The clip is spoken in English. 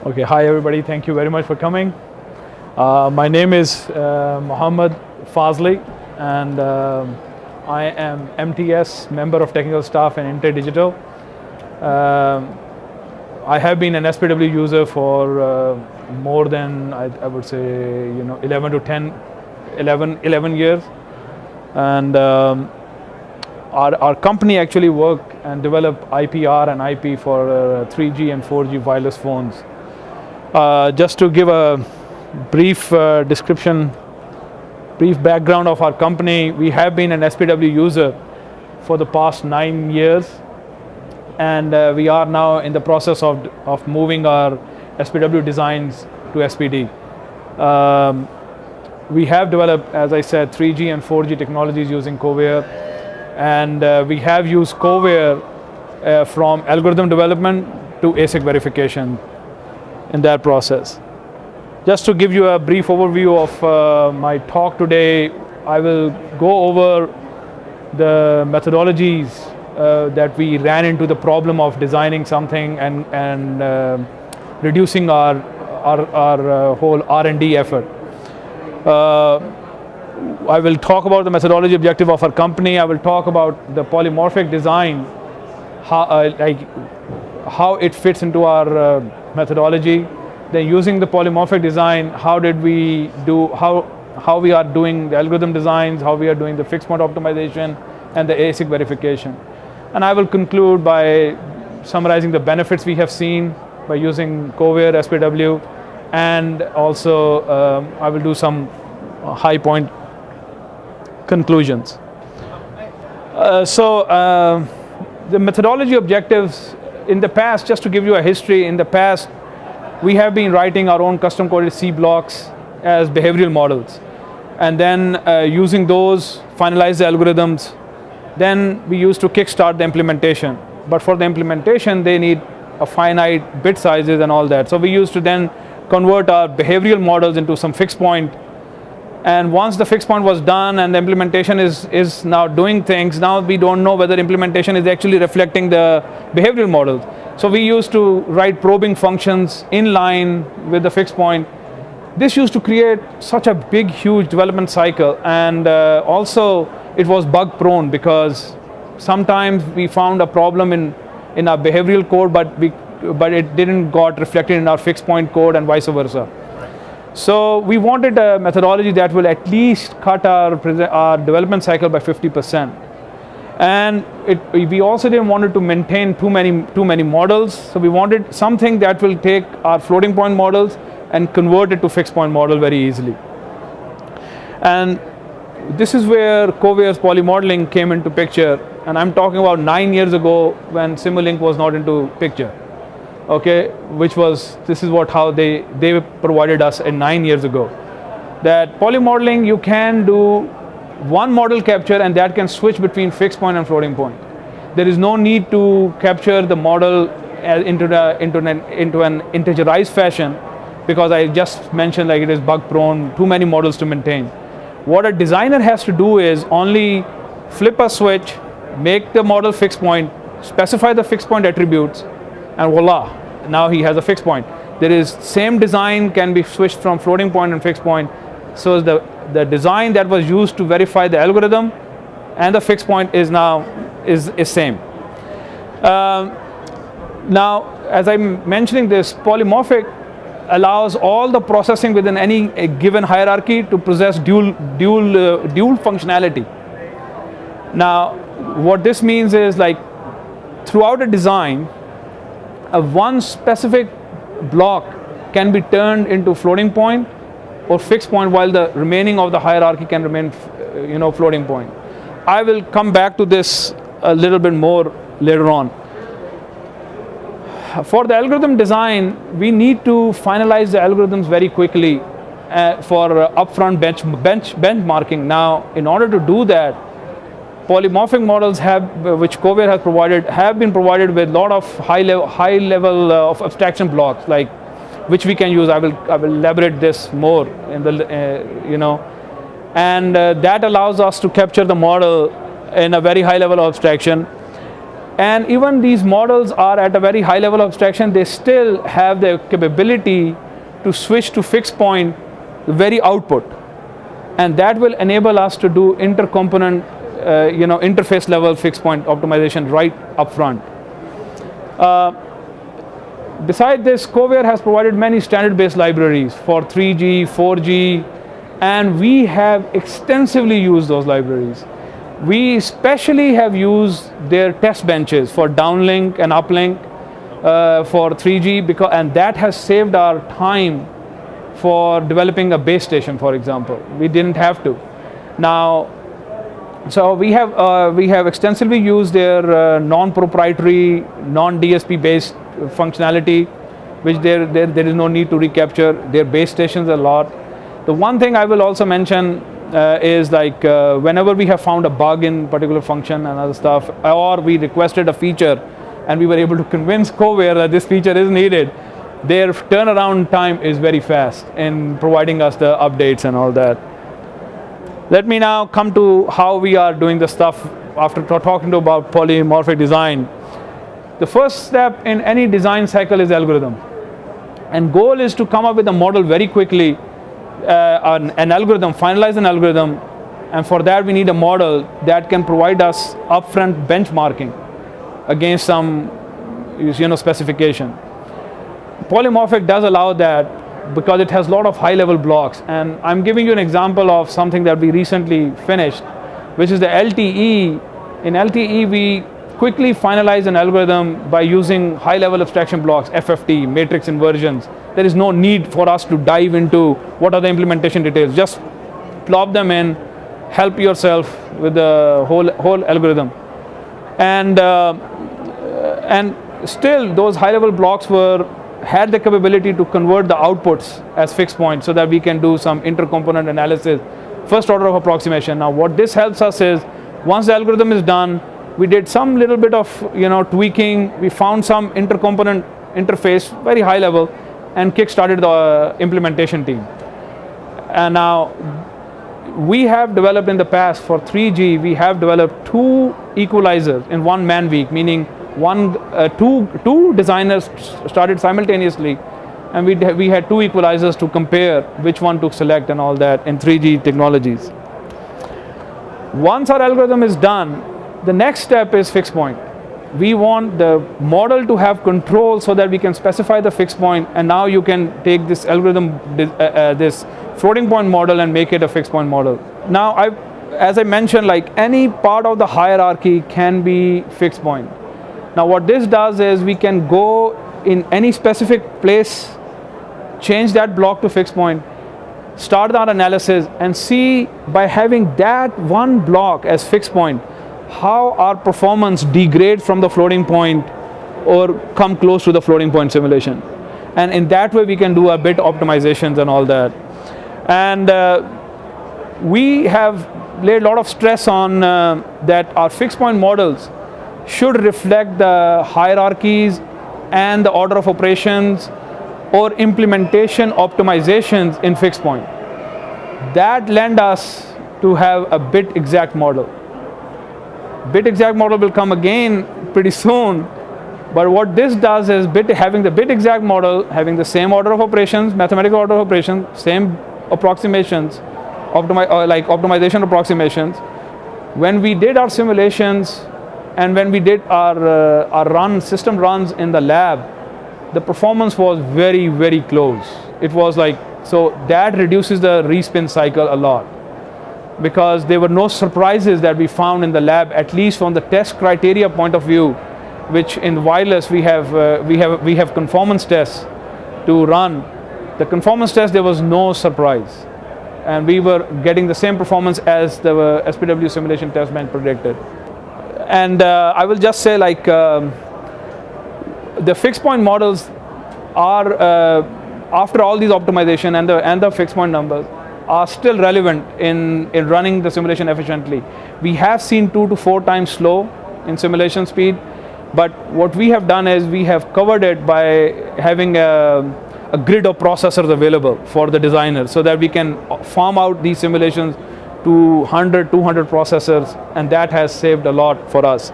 Okay, hi everybody. Thank you very much for coming. My name is Usman Fazili, and I am MTS, member of technical staff in Interdigital. I have been an SPW user for more than I would say 11 to 10, 11 years, and our company actually work and develop IPR and IP for 3G and 4G wireless phones. Just to give a brief description, brief background of our company, we have been an SPW user for the past 9 years, and we are now in the process of moving our SPW designs to SPD. We have developed, as I said, 3G and 4G technologies using CoWare, and we have used CoWare from algorithm development to ASIC verification in that process. Just to give you a brief overview of my talk today, I will go over the methodologies that we ran into the problem of designing something and reducing our whole R&D effort. I will talk about the methodology objective of our company. I will talk about the polymorphic design, how it fits into our methodology. Then using the polymorphic design, how we are doing the algorithm designs, how we are doing the fixed point optimization and the ASIC verification. And I will conclude by summarizing the benefits we have seen by using CoWare SPW, and also I will do some high point conclusions. The methodology objectives in the past, just to give you a history, in the past we have been writing our own custom coded C blocks as behavioral models, and then using those finalize the algorithms. Then we used to kickstart the implementation, but for the implementation they need a finite bit sizes and all that. So we used to then convert our behavioral models into some fixed point, and once the fixed point was done and the implementation is now doing things, now we don't know whether implementation is actually reflecting the behavioral models. So we used to write probing functions in line with the fixed point. This used to create such a big, huge development cycle, and also it was bug prone because sometimes we found a problem in our behavioral code, but it didn't got reflected in our fixed point code and vice versa. So we wanted a methodology that will at least cut our development cycle by 50%. And we also didn't want to maintain too many models, so we wanted something that will take our floating point models and convert it to fixed point model very easily. And this is where CoWare's polymodeling came into picture, and I'm talking about 9 years ago when Simulink was not into picture. Okay, this is how they provided us 9 years ago. That polymodeling, you can do one model capture, and that can switch between fixed point and floating point. There is no need to capture the model into an integerized fashion, because I just mentioned it is bug prone, too many models to maintain. What a designer has to do is only flip a switch, make the model fixed point, specify the fixed point attributes, and voila, now he has a fixed point. There is same design can be switched from floating point and fixed point. So the design that was used to verify the algorithm and the fixed point is now is same. Now, as I'm mentioning this, polymorphic allows all the processing within any given hierarchy to possess dual functionality. Now, what this means is throughout a design, one specific block can be turned into floating point or fixed point, while the remaining of the hierarchy can remain floating point. I will come back to this a little bit more later on. For the algorithm design, we need to finalize the algorithms very quickly for upfront benchmarking. Now, in order to do that, polymorphic models which CoWare has provided, have been provided with a lot of high level of abstraction blocks, which we can use. I will elaborate this more in the and that allows us to capture the model in a very high level of abstraction. And even these models are at a very high level of abstraction, they still have the capability to switch to fixed point, the very output. And that will enable us to do intercomponent, interface level fixed point optimization right up front. Besides this, CoWare has provided many standard-based libraries for 3G, 4G, and we have extensively used those libraries. We especially have used their test benches for downlink and uplink for 3G, and that has saved our time for developing a base station, for example. We didn't have to. Now, so we have extensively used their non-proprietary, non-DSP based functionality, which there is no need to recapture their base stations a lot. The one thing I will also mention is like whenever we have found a bug in particular function and other stuff, or we requested a feature and we were able to convince CoWare that this feature is needed, their turnaround time is very fast in providing us the updates and all that. Let me now come to how we are doing the stuff after talking about polymorphic design. The first step in any design cycle is algorithm. And goal is to come up with a model very quickly, an algorithm, finalize an algorithm, and for that we need a model that can provide us upfront benchmarking against some specification. Polymorphic does allow that because it has a lot of high-level blocks, and I'm giving you an example of something that we recently finished, which is the LTE. In LTE, we quickly finalize an algorithm by using high-level abstraction blocks, FFT, matrix inversions. There is no need for us to dive into what are the implementation details. Just plop them in, help yourself with the whole algorithm. And still, those high-level blocks had the capability to convert the outputs as fixed points so that we can do some intercomponent analysis, first order of approximation. Now, what this helps us is, once the algorithm is done, we did some little bit of tweaking. We found some intercomponent interface, very high level, and kick-started the implementation team. And now we have developed in the past for 3G. We have developed 2 equalizers in one man week, meaning two designers started simultaneously, and we had 2 equalizers to compare which one to select and all that in 3G technologies. Once our algorithm is done, the next step is fixed point. We want the model to have control so that we can specify the fixed point, and now you can take this algorithm, this floating point model, and make it a fixed point model. Now, as I mentioned, like any part of the hierarchy can be fixed point. Now, what this does is we can go in any specific place, change that block to fixed point, start our analysis, and see by having that one block as fixed point, how our performance degrade from the floating point or come close to the floating point simulation. And in that way, we can do a bit optimizations and all that. And we have laid a lot of stress on that our fixed point models should reflect the hierarchies and the order of operations or implementation optimizations in fixed point. That lend us to have a bit exact model. Bit exact model will come again pretty soon, but what this does is having the bit exact model, having the same order of operations, mathematical order of operations, same approximations, optimization approximations. When we did our simulations and when we did our system runs in the lab, the performance was very, very close. It was like, so that reduces the respin cycle a lot, because there were no surprises that we found in the lab, at least from the test criteria point of view, which in wireless we have conformance tests to run. The conformance test, there was no surprise, and we were getting the same performance as the SPW simulation test bench predicted. And I will just say, like, the fixed point models are after all these optimization and the fixed point numbers are still relevant in running the simulation efficiently. We have seen 2 to 4 times slow in simulation speed, but what we have done is we have covered it by having a grid of processors available for the designers, so that we can farm out these simulations to 100, 200 processors, and that has saved a lot for us.